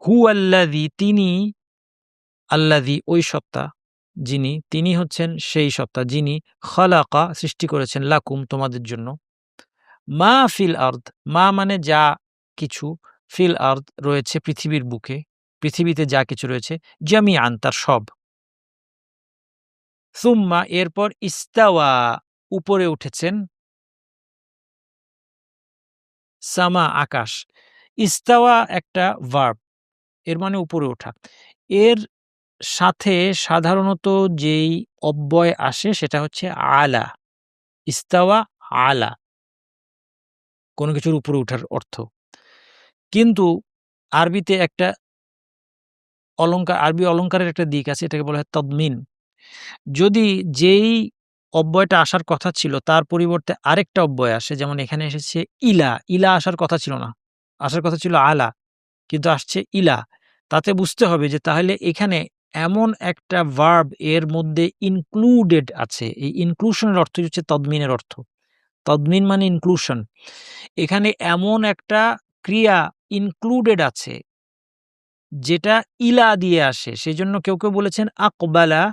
হুয়াল্লাযী তিনি, আল্লাযী ওই সত্তা, যিনি, তিনি হচ্ছেন সেই সত্তা যিনি খালাকা সৃষ্টি করেছেন লাকুম তোমাদের জন্য, মা ফিল আরদ, মা মানে যা কিছু, ফিল আরদ রয়েছে পৃথিবীর বুকে, পৃথিবীতে যা কিছু রয়েছে, জামিআন তার সব। সুম্মা এরপর ইস্তাওয়া উপরে উঠেছেন, সামা আকাশ, ইস্তাওয়া একটা ভার্ব, এর মানে উপরে ওঠা। এর সাথে সাধারণত যেই অব্যয় আসে সেটা হচ্ছে আলা, ইস্তাওয়া আলা, কোনো কিছুর উপরে ওঠার অর্থ। কিন্তু আরবিতে একটা অলংকার, আরবি অলংকারের একটা দিক আছে, এটাকে বলা হয় তদমিন। যদি যেই অব্যয়টা আসার কথা ছিল তার পরিবর্তে আরেকটা অব্যয় আসে, যেমন এখানে এসেছে ইলা, ইলা আসার কথা ছিল না, আসার কথা ছিল আলা, কিন্তু আসছে ইলা, তাতে বুঝতে হবে যে তাহলে এখানে এমন একটা ভার্ব এর মধ্যে ইনক্লুডেড আছে। এই ইনক্লুশনের অর্থ হচ্ছে তদমিনের অর্থ। তদমিন মানে ইনক্লুশন। এখানে এমন একটা ক্রিয়া ইনক্লুডেড আছে যেটা ইলা দিয়ে আসে। সেজন্য কেউ বলেছেন আকবালা,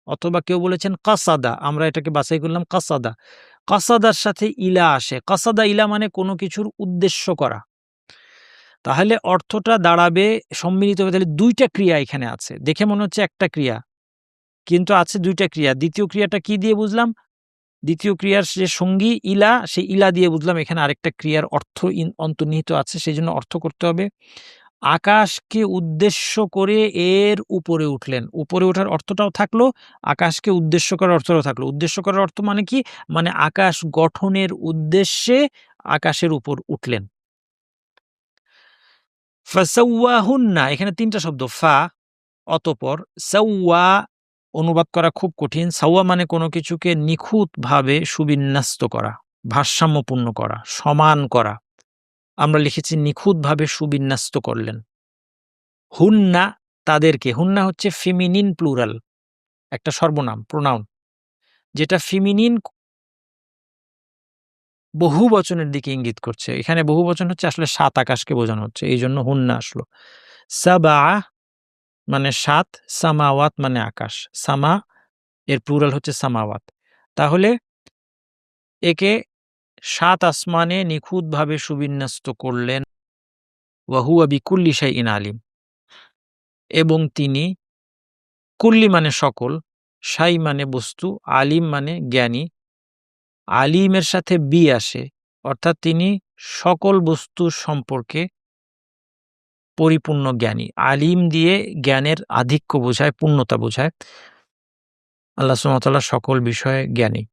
অথবা কেউ বলেছেন কাসাদা। আমরা এটাকে বাছাই করলাম কাসাদা। কাসাদার সাথে ইলা আসে। কাসাদা ইলা মানে কোনো কিছুর উদ্দেশ্য করা। তাহলে অর্থটা দাঁড়াবে সম্মিলিতভাবে, তাহলে ২ টা ক্রিয়া এখানে আছে। দেখে মনে হচ্ছে একটা ক্রিয়া, কিন্তু আছে ২ টা ক্রিয়া। দ্বিতীয় ক্রিয়াটা কি দিয়ে বুঝলাম? দ্বিতীয় ক্রিয়ার যে সঙ্গী ইলা, সেই ইলা দিয়ে বুঝলাম এখানে আরেকটা ক্রিয়ার অর্থ অন্তর্নিহিত আছে। সেজন্য অর্থ করতে হবে আকাশকে উদ্দেশ্য করে এর উপরে উঠলেন। উপরে ওঠার অর্থটাও থাকলো, আকাশকে উদ্দেশ্য করার অর্থটাও থাকলো। উদ্দেশ্য করার অর্থ মানে কি? মানে আকাশ গঠনের উদ্দেশ্যে আকাশের উপর উঠলেন। ফাসাওয়াহুন্না, এখানে ৩ টা শব্দ, ফা অতঃপর, সাওয়া অনুবাদ করা খুব কঠিন। সাওয়া মানে কোনো কিছুকে নিখুঁতভাবে সুবিন্যস্ত করা, ভারসাম্যপূর্ণ করা, সমান করা। আমরা লিখেছি নিখুঁতভাবে সুবিন্যস্ত করলেন। হুন্না তাদেরকে, হুন্না হচ্ছে ফেমিনিন প্লুরাল, একটা সর্বনাম, প্রোনাউন, যেটা ফেমিনিন বহুবচনের দিকে ইঙ্গিত করছে। এখানে বহুবচন হচ্ছে আসলে ৭ আকাশকে বোঝানো হচ্ছে, এইজন্য হুন্না আসলো। সাবা মানে ৭, সামাওয়াত মানে আকাশ, সামা এর প্লুরাল হচ্ছে সামাওয়াত। তাহলে একে ৭ আসমানে নিখুঁতভাবে সুবিন্যস্ত করলেন। ওয়া হুয়া বিকুল্লি শাইইন আলিম, এবং তিনি, কুল্লি মানে সকল, শাই মানে বস্তু, আলিম মানে জ্ঞানী। আলিমের সাথে বি আসে, অর্থাৎ তিনি সকল বস্তু সম্পর্কে পরিপূর্ণ জ্ঞানী। আলিম দিয়ে জ্ঞানের আধিক্য বোঝায়, পূর্ণতা বোঝায়। আল্লাহ সুবহানাহু ওয়া তাআলা সকল বিষয়ে জ্ঞানী।